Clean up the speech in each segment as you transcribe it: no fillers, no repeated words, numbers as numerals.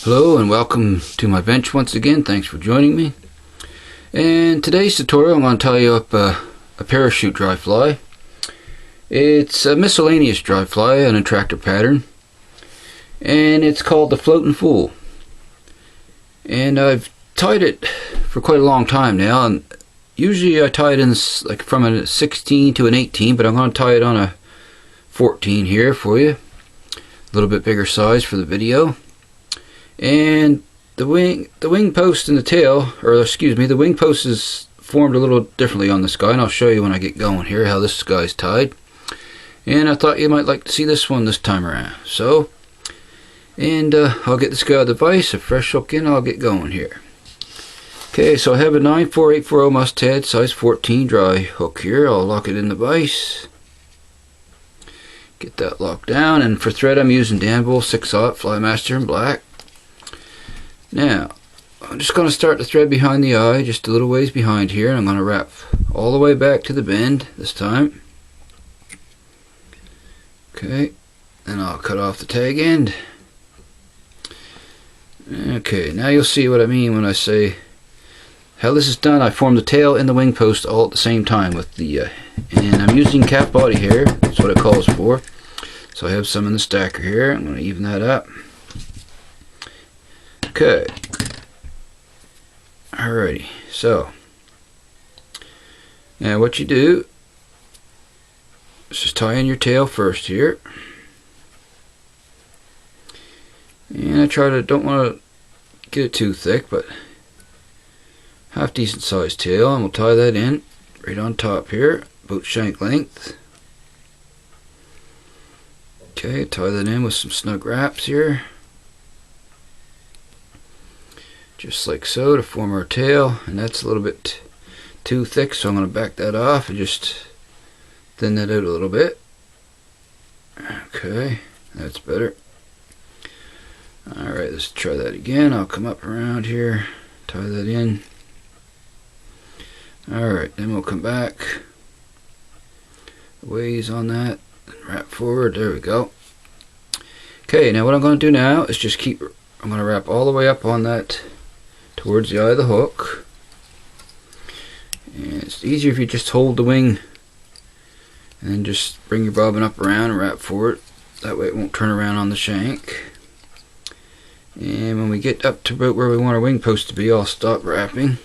Hello and welcome to my bench once again. Thanks for joining me. In today's tutorial I'm going to tie you up a parachute dry fly. It's a miscellaneous dry fly, an attractor pattern, and it's called the Floating Fool. And I've tied it for quite a long time now, and usually I tie it in like from a 16 to an 18, but I'm going to tie it on a 14 here for you. A little bit bigger size for the video. And the wing post and the tail, or excuse me, the wing post is formed a little differently on this guy, and I'll show you when I get going here how this guy's tied. And I thought you might like to see this one this time around. So, and I'll get this guy out of the vise, a fresh hook in, I'll get going here. Okay, so I have a 94840 mustad size 14 dry hook here. I'll lock it in the vise. Get that locked down, and for thread I'm using Danville 6/0 Flymaster in black. Now, I'm just going to start the thread behind the eye, just a little ways behind here, and I'm going to wrap all the way back to the bend this time. Okay, and I'll cut off the tag end. Okay, now you'll see what I mean when I say how this is done. I form the tail and the wing post all at the same time with the, and I'm using calf body hair, that's what it calls for. So I have some in the stacker here, I'm going to even that up. Okay, alrighty, so now what you do is just tie in your tail first here, and I don't want to get it too thick, but half decent sized tail, and we'll tie that in right on top here, boat shank length. Okay, tie that in with some snug wraps here. Just like so to form our tail, and that's a little bit too thick, so I'm going to back that off and just thin that out a little bit. Okay, that's better. Alright, let's try that again. I'll come up around here, tie that in. Alright, then we'll come back a ways on that and wrap forward. There we go. Okay, now what I'm going to do now is just I'm going to wrap all the way up on that towards the eye of the hook, and it's easier if you just hold the wing and then just bring your bobbin up around and wrap forward, that way it won't turn around on the shank. And when we get up to about where we want our wing post to be, I'll stop wrapping.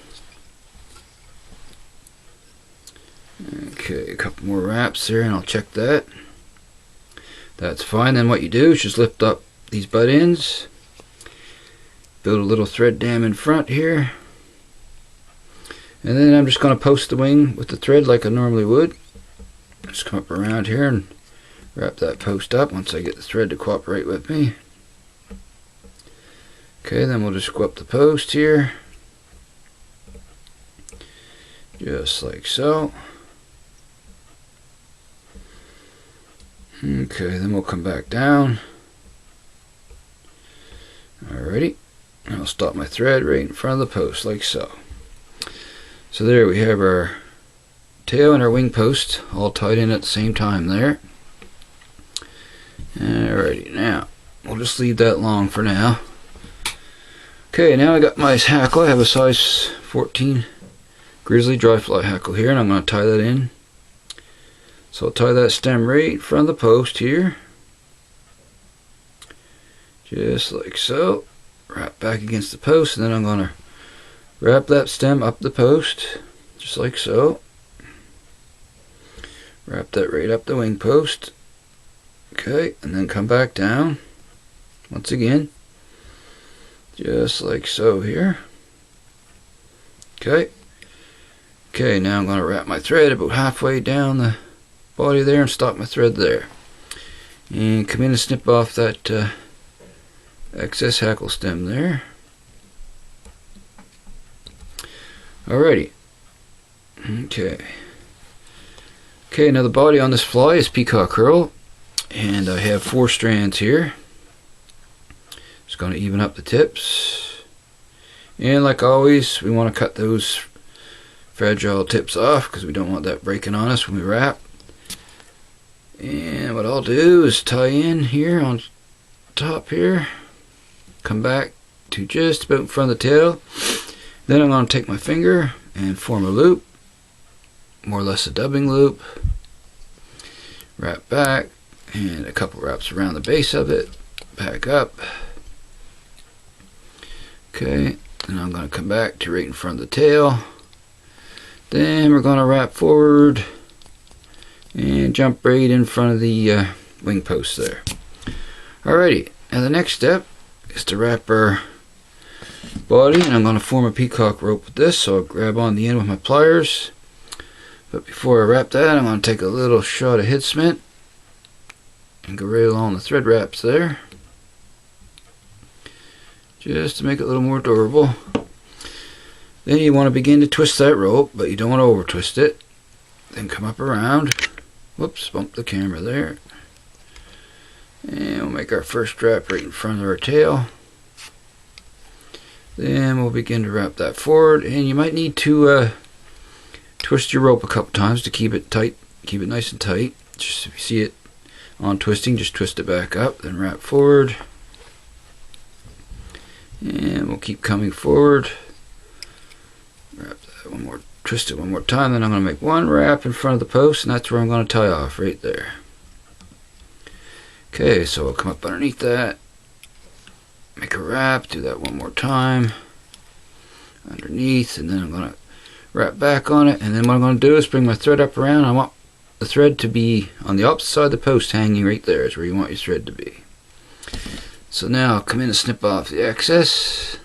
Okay, a couple more wraps there and I'll check that. That's fine. Then what you do is just lift up these butt ends, build a little thread dam in front here, and then I'm just going to post the wing with the thread like I normally would. Just come up around here and wrap that post up once I get the thread to cooperate with me. Okay, then we'll just go up the post here, just like so. Okay, then we'll come back down. Alrighty. I'll stop my thread right in front of the post like so. So there we have our tail and our wing post all tied in at the same time there. Alrighty, now we'll just leave that long for now. Okay, now I got my hackle. I have a size 14 grizzly dry fly hackle here, and I'm going to tie that in. So I'll tie that stem right in front of the post here, just like so. Wrap back against the post, and then I'm going to wrap that stem up the post, just like so. Wrap that right up the wing post. Okay, and then come back down once again, just like so here. Okay. Okay, now I'm going to wrap my thread about halfway down the body there and stop my thread there. And come in and snip off that excess hackle stem there. Alrighty. Okay. Okay, now the body on this fly is peacock herl, and I have 4 strands here. Just going to even up the tips, and like always we want to cut those fragile tips off because we don't want that breaking on us when we wrap. And what I'll do is tie in here on top here, come back to just about in front of the tail. Then I'm going to take my finger and form a loop, more or less a dubbing loop. Wrap back, and a couple wraps around the base of it. Back up. Okay, and I'm going to come back to right in front of the tail. Then we're going to wrap forward and jump right in front of the wing post there. Alrighty, and the next step is to wrap our body, and I'm going to form a peacock rope with this, so I'll grab on the end with my pliers. But before I wrap that, I'm going to take a little shot of head cement and go right along the thread wraps there, just to make it a little more durable. Then you want to begin to twist that rope, but you don't want to over twist it. Then come up around. Whoops, bump the camera there. And we'll make our first wrap right in front of our tail. Then we'll begin to wrap that forward, and you might need to twist your rope a couple times to keep it tight, keep it nice and tight. Just if you see it on twisting, just twist it back up, then wrap forward. And we'll keep coming forward. Wrap that one more, twist it one more time, then I'm going to make one wrap in front of the post, and that's where I'm going to tie off, right there. Okay, so I'll come up underneath that, make a wrap, do that one more time, underneath, and then I'm going to wrap back on it, and then what I'm going to do is bring my thread up around. I want the thread to be on the opposite side of the post, hanging right there is where you want your thread to be. So now I'll come in and snip off the excess,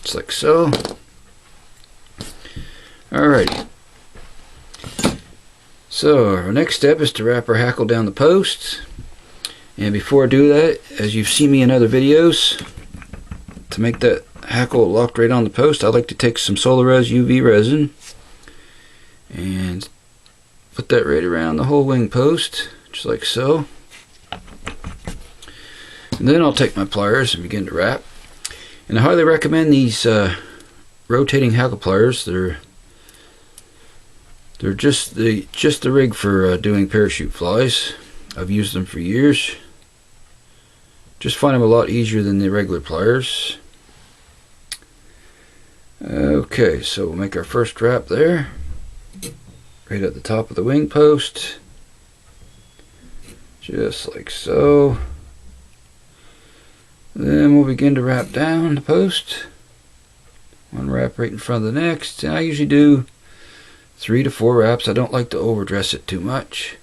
just like so. Alrighty. So our next step is to wrap our hackle down the post. And before I do that, as you've seen me in other videos, to make that hackle locked right on the post, I like to take some Solarez UV resin and put that right around the whole wing post, just like so. And then I'll take my pliers and begin to wrap. And I highly recommend these rotating hackle pliers. They're just the rig for doing parachute flies. I've used them for years. Just find them a lot easier than the regular pliers. Okay, so we'll make our first wrap there, right at the top of the wing post, just like so. Then we'll begin to wrap down the post. One wrap right in front of the next, and I usually do 3 to 4 wraps. I don't like to overdress it too much.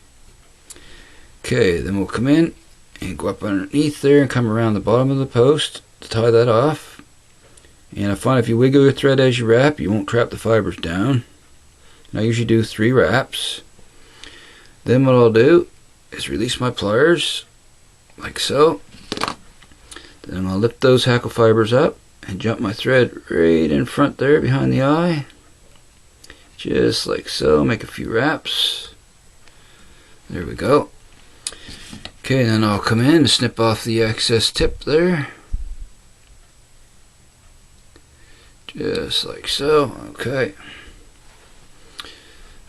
Okay, then we'll come in and go up underneath there and come around the bottom of the post to tie that off. And I find if you wiggle your thread as you wrap, you won't trap the fibers down. And I usually do 3 wraps. Then what I'll do is release my pliers, like so. Then I'm going to lift those hackle fibers up and jump my thread right in front there behind the eye. Just like so, make a few wraps. There we go. Okay, then I'll come in and snip off the excess tip there. Just like so, okay.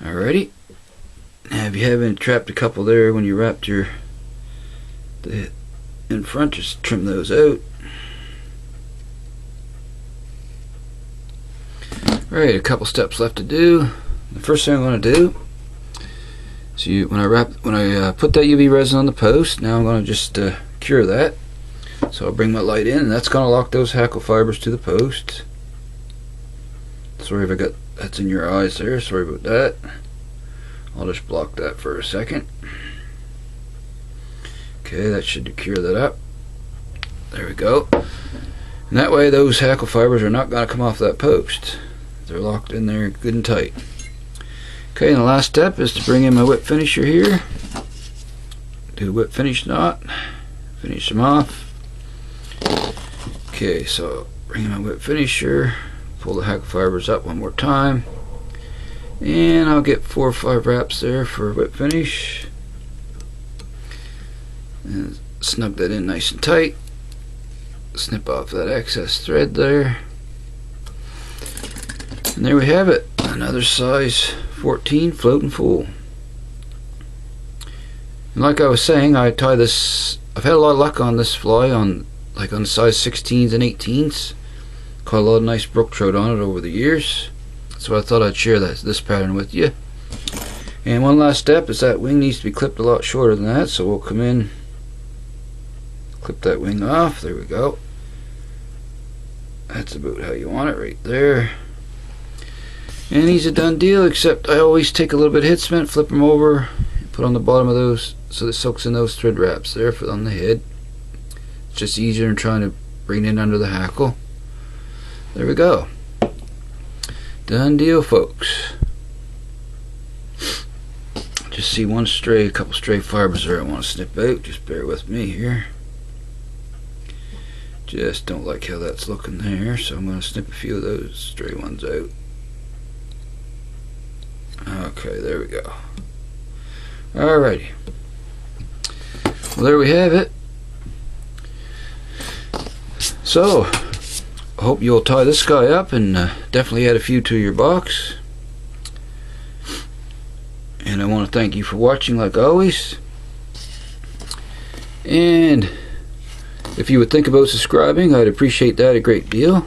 Alrighty. Now if you haven't trapped a couple there when you wrapped the in front, just trim those out. Alright, a couple steps left to do. The first thing I'm going to do is when I put that UV resin on the post, now I'm going to just cure that. So I'll bring my light in, and that's going to lock those hackle fibers to the post. Sorry if that's in your eyes there, sorry about that. I'll just block that for a second. Okay, that should cure that up. There we go. And that way those hackle fibers are not going to come off that post. They're locked in there good and tight. Okay, and the last step is to bring in my whip finisher here. Do a whip finish knot. Finish them off. Okay, so bring in my whip finisher. Pull the hackle fibers up one more time. And I'll get 4 or 5 wraps there for whip finish. And snug that in nice and tight. Snip off that excess thread there. And there we have it. Another size 14 floating full. And like I was saying, I've had a lot of luck on this fly on like on the size 16s and 18s. Caught a lot of nice brook trout on it over the years. So I thought I'd share this pattern with you. And one last step is that wing needs to be clipped a lot shorter than that, so we'll come in, clip that wing off. There we go. That's about how you want it right there. And he's a done deal, except I always take a little bit of head cement, flip them over, and put on the bottom of those so it soaks in those thread wraps there on the head. It's just easier than trying to bring it in under the hackle. There we go. Done deal, folks. Just see one stray, a couple stray fibers there I want to snip out. Just bear with me here. Just don't like how that's looking there, so I'm going to snip a few of those stray ones out. Okay, there we go. Alrighty. Well, there we have it. So, I hope you'll tie this guy up and definitely add a few to your box. And I want to thank you for watching like always. And if you would think about subscribing, I'd appreciate that a great deal.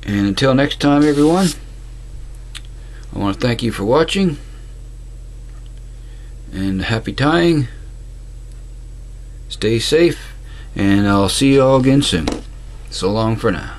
And until next time, everyone, I want to thank you for watching. And happy tying. Stay safe. And I'll see you all again soon. So long for now.